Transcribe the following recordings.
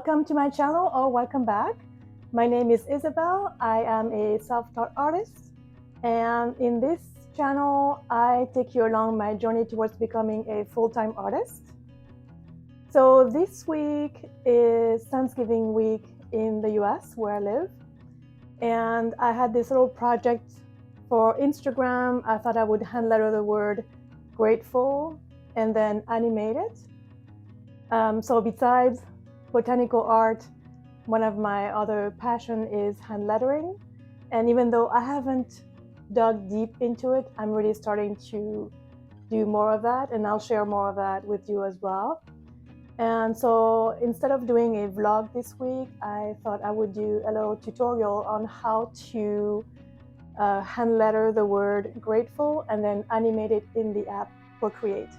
Welcome to my channel or welcome back. My name is Isabelle. I am a self-taught artist, and in this channel I take you along my journey towards becoming a full-time artist. So this week is Thanksgiving week in the US where I live, and I had this little project for Instagram. I thought I would hand letter the word grateful and then animate it. So besides botanical art, one of my other passion is hand lettering, and even though I haven't dug deep into it, I'm really starting to do more of that, and I'll share more of that with you as well. And so instead of doing a vlog this week, I thought I would do a little tutorial on how to hand letter the word grateful and then animate it in the app Procreate.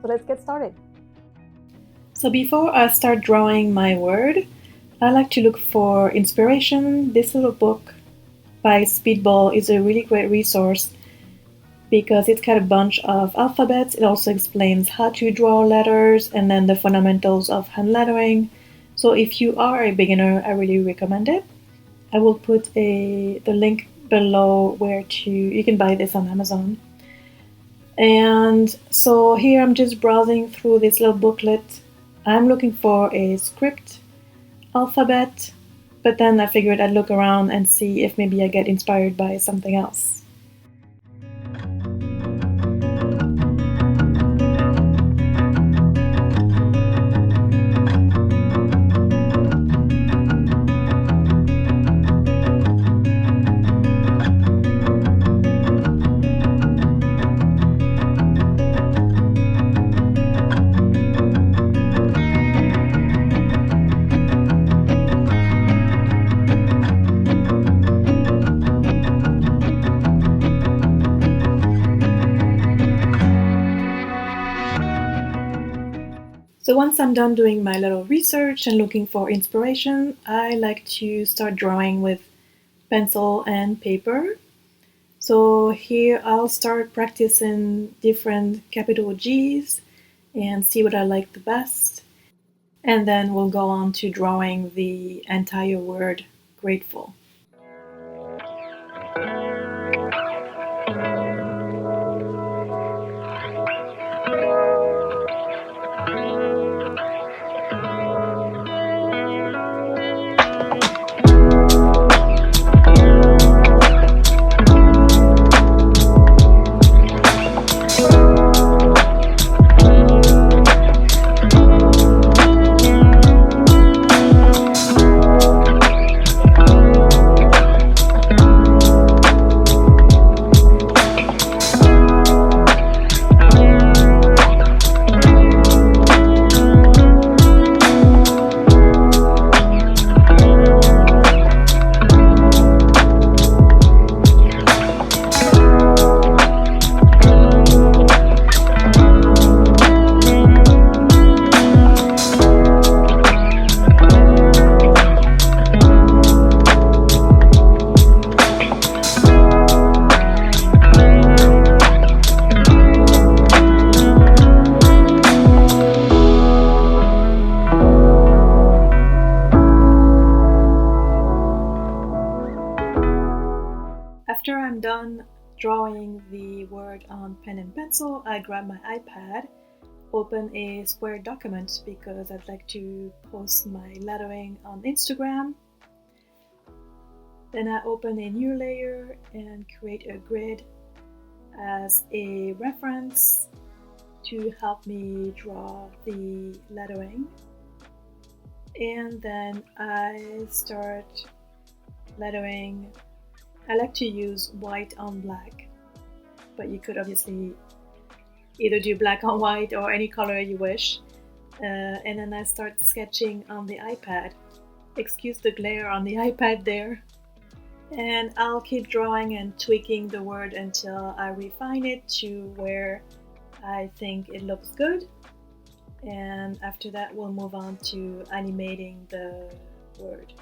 So let's get started. So before I start drawing my word, I like to look for inspiration. This little book by Speedball is a really great resource because it's got a bunch of alphabets. It also explains how to draw letters and then the fundamentals of hand lettering. So if you are a beginner, I really recommend it. I will put the link below where you can buy this on Amazon. And so here I'm just browsing through this little booklet. I'm looking for a script alphabet, but then I figured I'd look around and see if maybe I get inspired by something else. So once I'm done doing my little research and looking for inspiration, I like to start drawing with pencil and paper. So here I'll start practicing different capital G's and see what I like the best. And then we'll go on to drawing the entire word grateful. After I'm done drawing the word on pen and pencil, I grab my iPad, open a Square document because I'd like to post my lettering on Instagram. Then I open a new layer and create a grid as a reference to help me draw the lettering. And then I start lettering. I like to use white on black, but you could obviously either do black on white or any color you wish. And then I start sketching on the iPad. Excuse the glare on the iPad there. And I'll keep drawing and tweaking the word until I refine it to where I think it looks good. And after that, we'll move on to animating the word.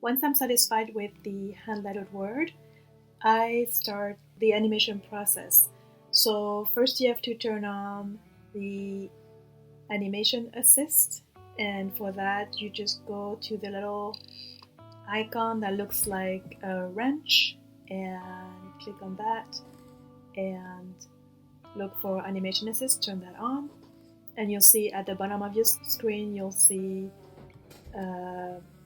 once I'm satisfied with the hand-lettered word, I start the animation process. So first you have to turn on the animation assist, and for that you just go to the little icon that looks like a wrench and click on that and look for animation assist, turn that on, and you'll see at the bottom of your screen you'll see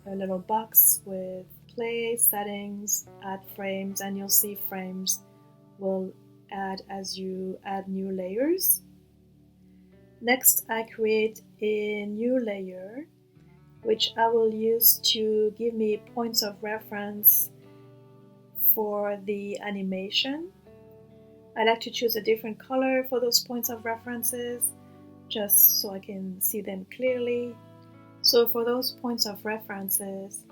a little box with play, settings, add frames, and you'll see frames will add as you add new layers. Next, I create a new layer which I will use to give me points of reference for the animation. I like to choose a different color for those points of references just so I can see them clearly. So for those points of references,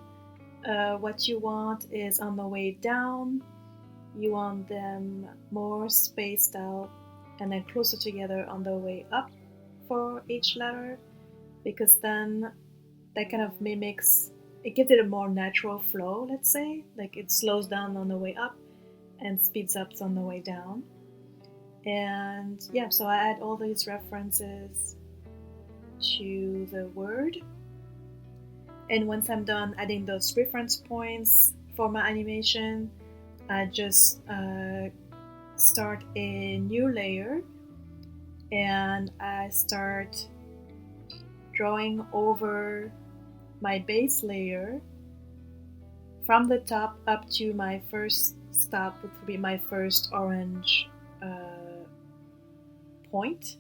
what you want is on the way down, you want them more spaced out and then closer together on the way up for each letter, because then that kind of mimics, it gives it a more natural flow, let's say, like it slows down on the way up and speeds up on the way down. And yeah, so I add all these references to the word. And once I'm done adding those reference points for my animation, I just start a new layer and I start drawing over my base layer from the top up to my first stop, which will be my first orange point.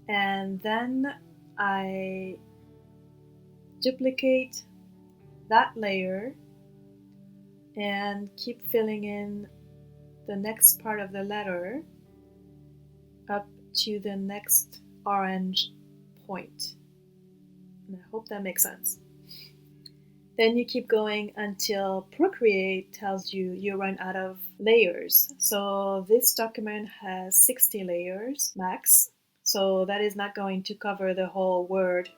And then I duplicate that layer and keep filling in the next part of the letter up to the next orange point. And I hope that makes sense. Then you keep going until Procreate tells you you run out of layers. So this document has 60 layers max. So that is not going to cover the whole word.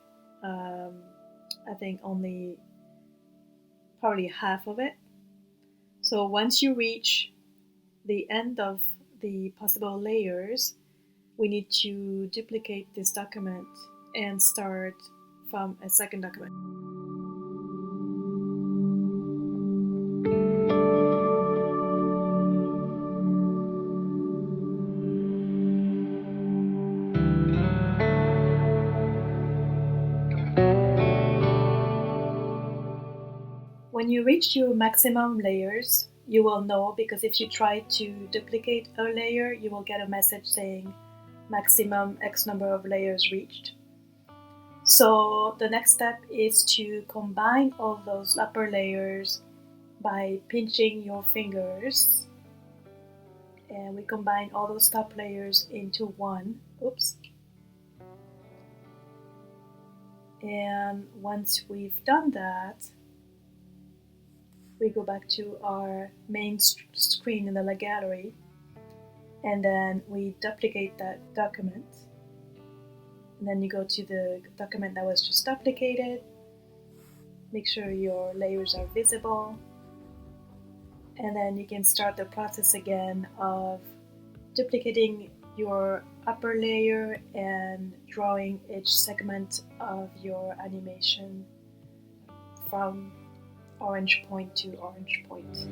I think only probably half of it. So once you reach the end of the possible layers, we need to duplicate this document and start from a second document. When you reach your maximum layers, you will know, because if you try to duplicate a layer, you will get a message saying maximum X number of layers reached. So the next step is to combine all those upper layers by pinching your fingers. And we combine all those top layers into one. Oops. And once we've done that, we go back to our main screen in the gallery, and then we duplicate that document. And then you go to the document that was just duplicated, make sure your layers are visible, and then you can start the process again of duplicating your upper layer and drawing each segment of your animation from orange point to orange point.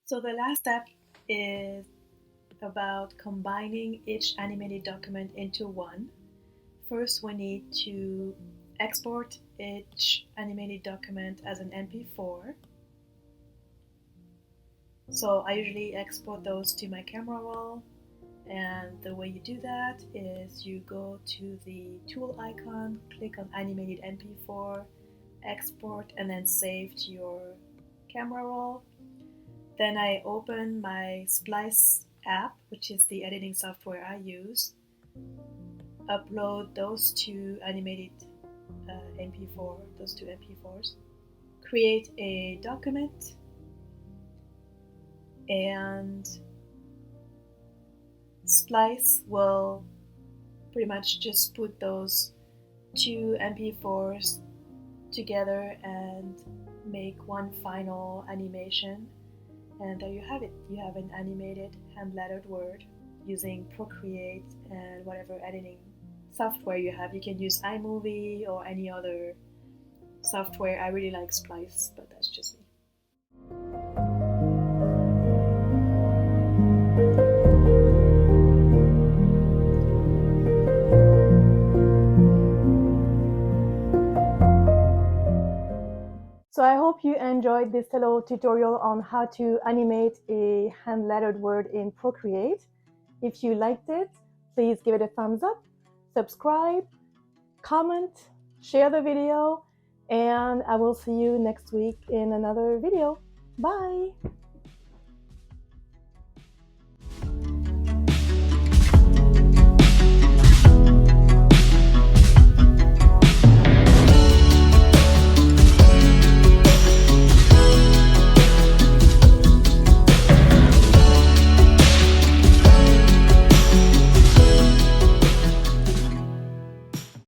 So the last step is about combining each animated document into one. First, we need to export each animated document as an MP4. So I usually export those to my camera roll, and the way you do that is you go to the tool icon, click on Animated MP4, export, and then save to your camera roll. Then I open my Splice app, which is the editing software I use, upload those two animated MP4, those two MP4s, create a document, and Splice will pretty much just put those two MP4s together and make one final animation. And there you have it. You have an animated hand-lettered word using Procreate and whatever editing software you have. You can use iMovie or any other software. I really like Splice, but that's just me. So I hope you enjoyed this little tutorial on how to animate a hand-lettered word in Procreate. If you liked it, please give it a thumbs up, subscribe, comment, share the video, and I will see you next week in another video. Bye!